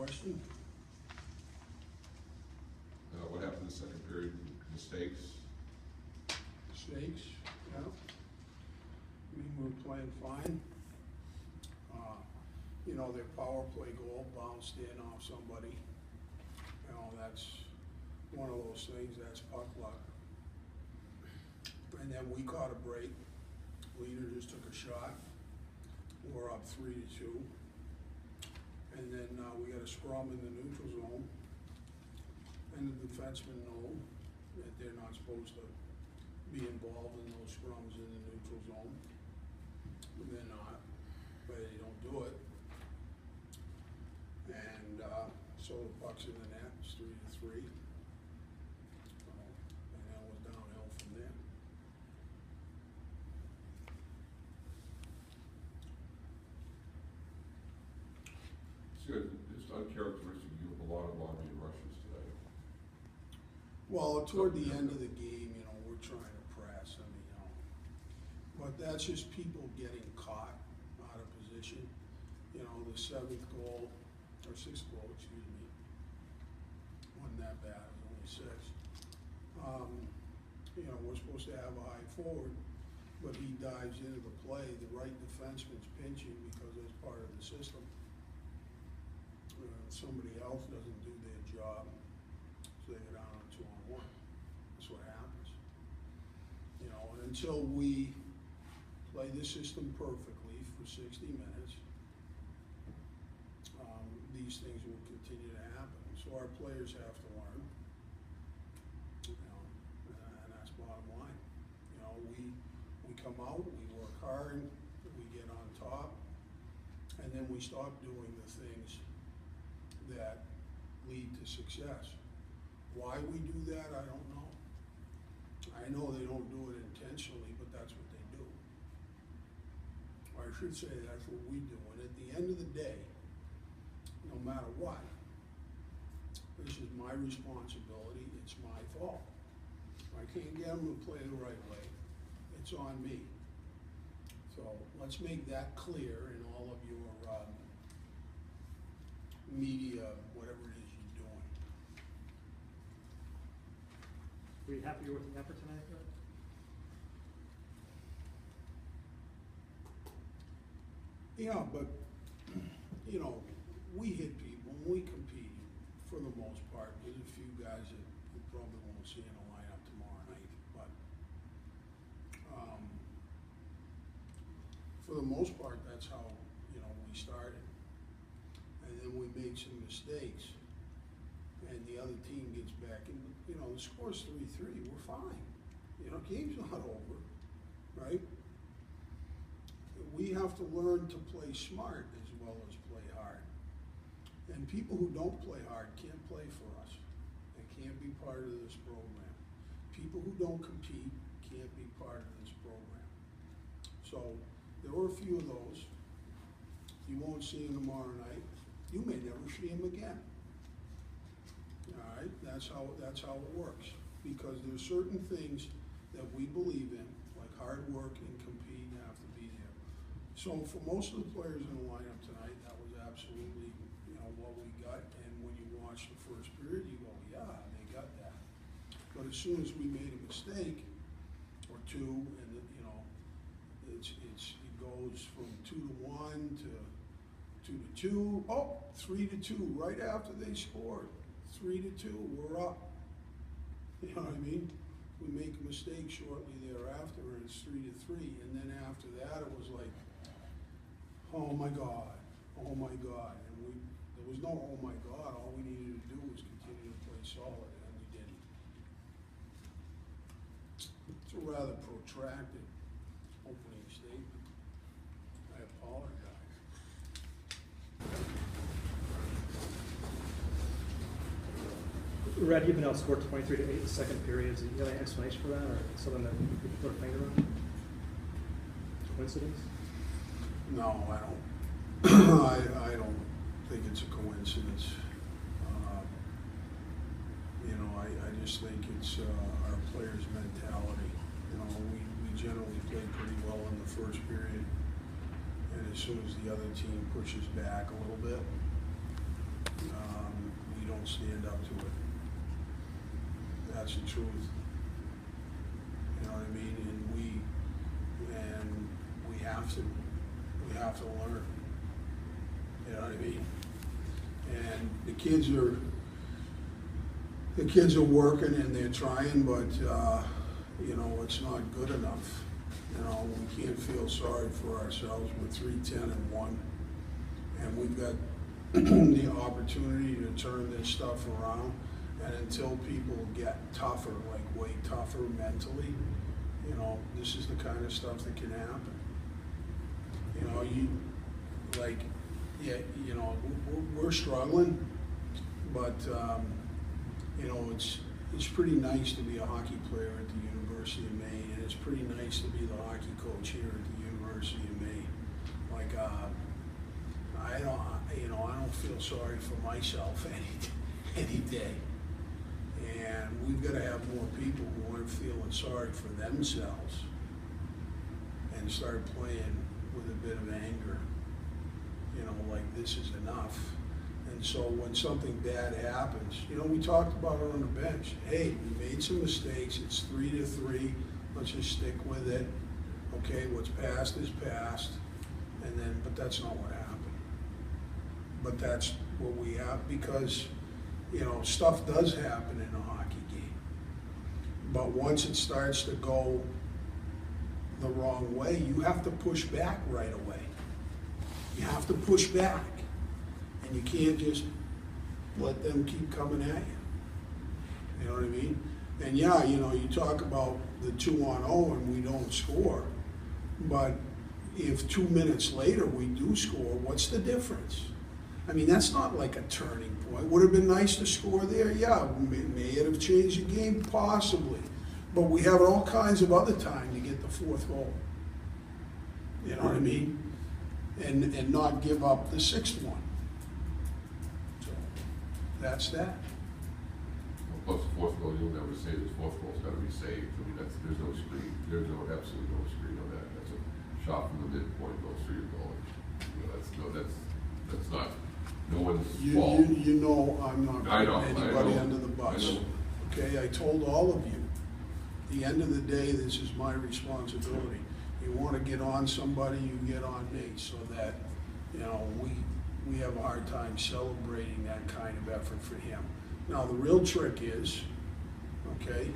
question? What happened in the second period? Mistakes? Mistakes, yeah. I mean, we were playing fine. You know, their power play goal bounced in off somebody. You know, that's one of those things, that's puck luck. And then we caught a break. Leader just took a shot. We're up 3-2. And then we got a scrum in the neutral zone. And the defensemen know that they're not supposed to be involved in those scrums in the neutral zone. They're not, but they don't do it. And so the puck's in the net, it's 3-3. So, and then it was downhill from there. It's good. It's uncharacteristic. You have a lot of lobby rushes today. Well, toward the end of the game, you know, we're trying to press, I mean, you know, but that's just people getting caught out of position. You know, the sixth goal, excuse me, wasn't that bad, it was only 6. You know, we're supposed to have a high forward, but he dives into the play. The right defenseman's pinching because it's part of the system. Somebody else doesn't do their job, so they go down on 2-on-1. That's what happens. You know, and until we play the system perfectly for 60 minutes, these things will continue to happen. So our players have to learn, you know, and that's bottom line. You know, we come out, we work hard, we get on top, and then we stop doing the things that lead to success. Why we do that, I don't know. I know they don't do it intentionally, but that's what they do. Or I should say that's what we do. And at the end of the day, no matter what, this is my responsibility, it's my fault. If I can't get them to play the right way, it's on me. So let's make that clear in all of your media, whatever it is you're doing. Were you happy with the effort tonight, Red? Yeah, but, you know, we hit people, and we compete for the most part. There's a few guys that you probably won't see in the lineup tomorrow night, but for the most part, that's how, you know, we started. And then we made some mistakes, and the other team gets back, and, you know, the score's 3-3, we're fine. You know, game's not over, right? We have to learn to play smart as well as play hard. And people who don't play hard can't play for us. They can't be part of this program. People who don't compete can't be part of this program. So there were a few of those. You won't see them tomorrow night. You may never see them again. All right, that's how it works. Because there's certain things that we believe in, like hard work and compete, have to be there. So for most of the players in the lineup tonight, that was absolutely, you know, what we got. And when you watch the first period, you go, yeah, they got that. But as soon as we made a mistake or two, and you know, it goes from 2-1 to 2-2. Oh, 3-2 right after they scored. 3-2, we're up. You know what I mean? We make a mistake shortly thereafter, and it's 3-3. And then after that, it was like, oh my God, oh my God. And there was no oh my God. All we needed to do was continue to play solid, and we didn't. It's a rather protracted opening statement. I apologize. Red, you've been outscored 23-8 in the second period. Do you have any explanation for that, or something that you can put a finger on? Coincidence? No, I don't. I don't think it's a coincidence. You know, I just think it's our players' mentality. You know, we generally play pretty well in the first period, and as soon as the other team pushes back a little bit, we don't stand up to it. That's the truth. You know what I mean? And we have to learn. You know what I mean? And the kids are working and they're trying, but, you know, it's not good enough. You know, we can't feel sorry for ourselves. We're 3-10-1, and we've got the opportunity to turn this stuff around. And until people get tougher, like way tougher mentally, you know, this is the kind of stuff that can happen. You know, you know, we're struggling, but, you know, it's pretty nice to be a hockey player at the University of Maine, and it's pretty nice to be the hockey coach here at the University of Maine. Like, I don't feel sorry for myself any day. And we've got to have more people who aren't feeling sorry for themselves and start playing with a bit of anger. You know, like, this is enough. And so when something bad happens, you know, we talked about it on the bench. Hey, we made some mistakes. It's 3-3. Let's just stick with it. Okay, what's past is past. And then, but that's not what happened. But that's what we have, because, you know, stuff does happen in a hockey game. But once it starts to go the wrong way, you have to push back right away. You have to push back. And you can't just let them keep coming at you. You know what I mean? And yeah, you know, you talk about the 2-on-0 and we don't score. But if 2 minutes later we do score, what's the difference? I mean, that's not like a turning point. Would have been nice to score there? Yeah. May it have changed the game? Possibly. But we have all kinds of other time to get the fourth goal. You know what I mean? And not give up the sixth one. So that's that. Well, plus the fourth goal, you'll never say the fourth goal's got to be saved. I mean, there's no screen. There's absolutely no screen on that. That's a shot from the midpoint goes through your goal. You know, that's not no one's fault. You know, I'm not putting anybody under the bus. Okay, I told all of you. At the end of the day, this is my responsibility. You want to get on somebody, you get on me, so that, you know, we have a hard time celebrating that kind of effort for him. Now, the real trick is, okay,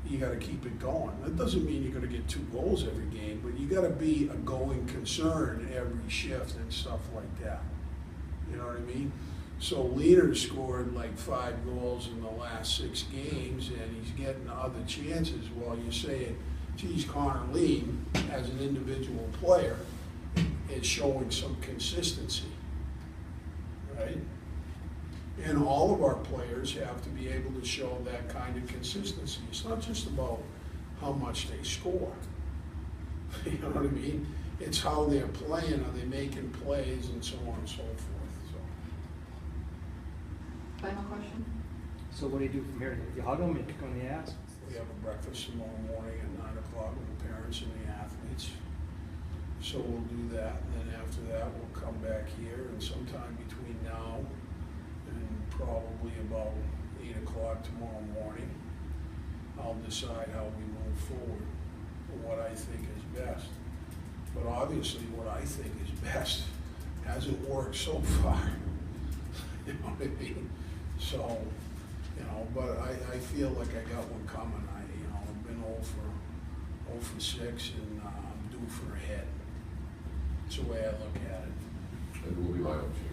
you got to keep it going. That doesn't mean you're going to get 2 goals every game, but you got to be a going concern every shift and stuff like that. You know what I mean? So Leader scored like 5 goals in the last 6 games, and he's getting other chances. Well, you're saying, geez, Connor Lean, as an individual player, is showing some consistency, right? And all of our players have to be able to show that kind of consistency. It's not just about how much they score. You know what I mean? It's how they're playing, are they making plays, and so on and so forth. So. Final question? So what do you do from here? You hug them, you kick them in the ass? We have a breakfast tomorrow morning at 9 o'clock with the parents and the athletes. So we'll do that, and then after that, we'll come back here, and sometime between now and probably about 8 o'clock tomorrow morning, I'll decide how we move forward, or what I think is best. But obviously, what I think is best hasn't worked so far. You know what I mean? So, you know, but I feel like I got one coming. I've been 0 for 6, and I'm due for a hit. That's the way I look at it. And it will be my own chance.